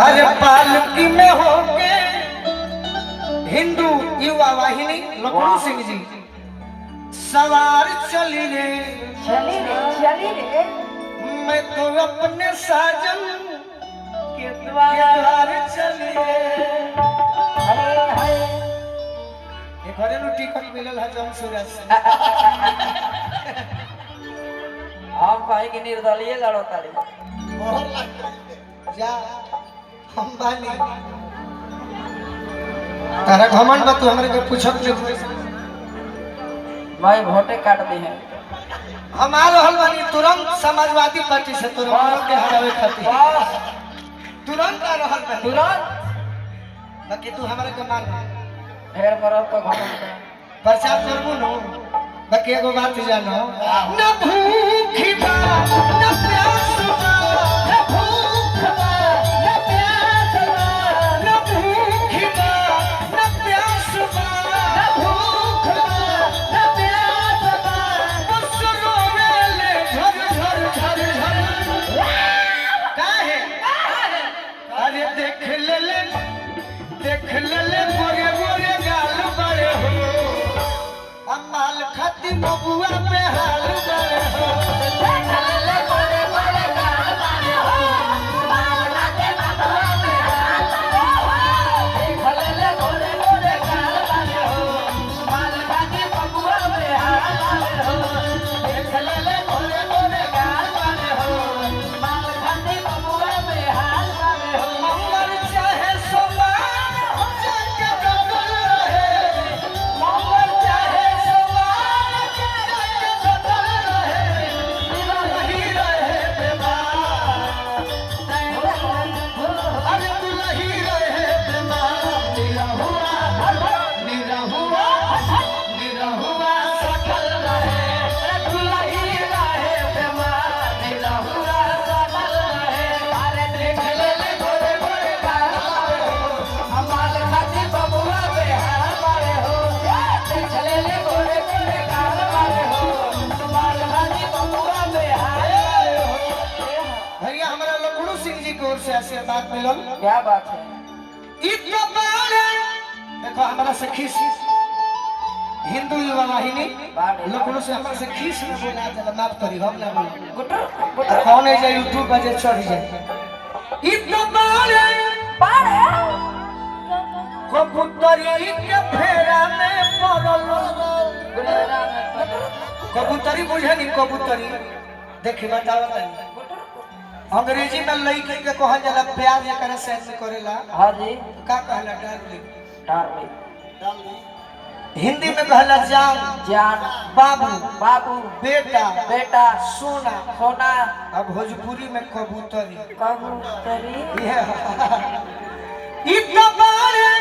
अरे पालकी में होके हिंदू युवा वाहिनी लखनऊ सिंह जी सवार चली रे मैं तो अपने साजन के द्वार चली रे। घरेलू टिकट मिलल है जौन सूरज से हम भाई की निर्दलीय लड़ो तारी जा हम बानी तारा घमंड बा तू हमरे के पूछत ले भाई वोटे काट दी है हम आ रहल बानी तुरंत समाजवादी पार्टी से तुरंत के हरावे खातिर तुरंत आ रहल बानी तुरंत बाकी तू हमरे के मान ढेर मरब तो घमंड प्रचार करबू न बाकी एगो बात जानो न भूखी बा न प्यास बा न भूख बा न प्यास बा न भूखी बा न प्यास बा न भूख बा न प्यास बा बस रोवेले झर झर झर झर काहे अरे देख ले गोरे गोरे गाल बड़े हो अमाल खाती बबुआ पे हाल बड़े हो देख ले गोरे गोरे गाल बड़े हो अमाल खाती बबुआ पे हाल बड़े हो देख ले गोरे गोरे गाल बड़े हो अमाल खाती बबुआ पे हाल बड़े हो देख ले गोरे गोरे गाल बड़े हो अमाल खाती बबुआ पे हाल बड़े हो मंगल चाहे सोमवार हो जाके बदल रहे मंगल चाहे सोमवार जाके बदल रहे नहीं रहे बेमार अरे तू नहीं रहे बेमार निरहुआ सकल रहे तू नहीं रहे बेमार निरहुआ सकल रहे अरे देख ले गोरे गोरे गाल बड़े हो हमाल खाती बबुआ पे हाल बड़े हो देख ले गोरे गोरे गाल बड़े हो हमाल खाती बबुआ पे हाल बड़े हो। भैया हमारा लखनऊ सिंह जी की ओर से आशीर्वाद मिलल क्या बात है इतना बारे देखो हमारा से खीस हिंदू युवा वाहिनी लखनऊ से हमारा से खीस में बोला चला माफ करी हम ना बोल गुटर और गुटर कौन है जो यूट्यूब पर जे चढ़ जाए इतना बारे कबूतरी के फेरा में पड़ल कबूतरी बुझे नहीं कबूतरी देखी बताओ तनी अंग्रेजी में लइके के कहल जाला प्यार एकरा से करेला हाँ जी का कहला डार्लिंग डार्लिंग हिंदी में कहला जान जान बाबू बाबू बेटा बेटा सोना सोना अब भोजपुरी में कबूतरी कबूतरी इतना बारे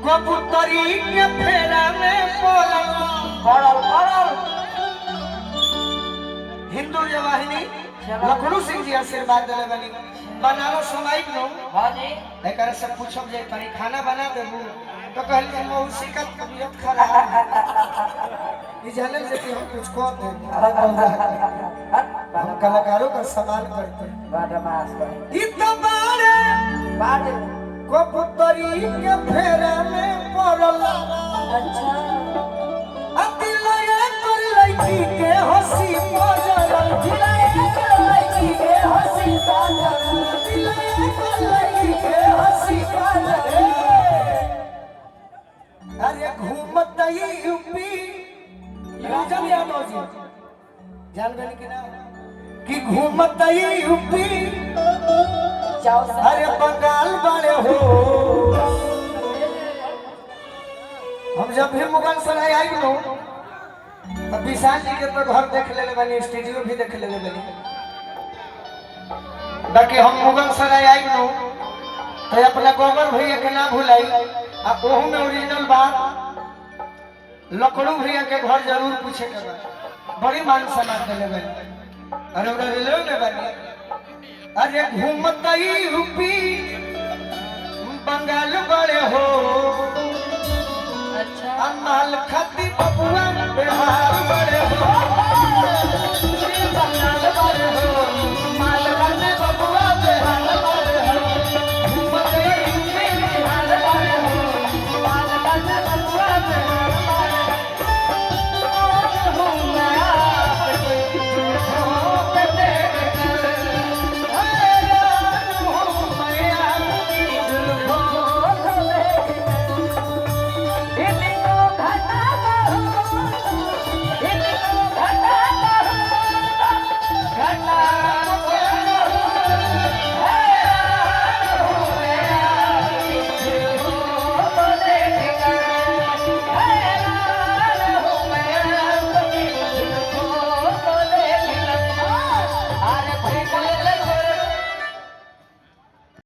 कबूतरी के फेरा में पड़ल पड़ल पड़ल हिंदू युवा वाहिनी लखनऊ सिंह जी आशीर्वाद दिले बनी बनारस समाइक नो हाँ जी एकरा से पूछब जे तनी खाना बना देबू तो कहल जे मौसी का तबीयत खराब ई जाने जे कि हम कुछ कह दे हम कलाकारों का सम्मान करते बदमाश भाई इतना बारे बाद कबूतरी के फेरा में पड़ल अच्छा अतिलया कर लइकी के हंसी मजल दिलया कर लइकी के हंसी मजल दिलया कर लइकी के हंसी मजल अरे घूमत यूपी राजन यादव जी जान गए कि ना कि घूमत यूपी अरे बंगाल बड़े हो हम जब भी मुगल सराय आई नो तो विशाल जी के तो घर देख ले बनी स्टूडियो भी देख ले बनी बाकी हम मुगल सराय आई नो तो अपना गोबर भैया के ना भूलाई आ ओहू में ओरिजिनल बात लखनऊ भैया के घर जरूर पूछे के बा बड़ी मान सम्मान देले बनी अरे ओरा रेलवे में बनी अरे घूमत यूपी बंगाल बड़े हो अच्छा अमाल खाती बबुआ बिहार बड़े हो बंगाल बड़े हो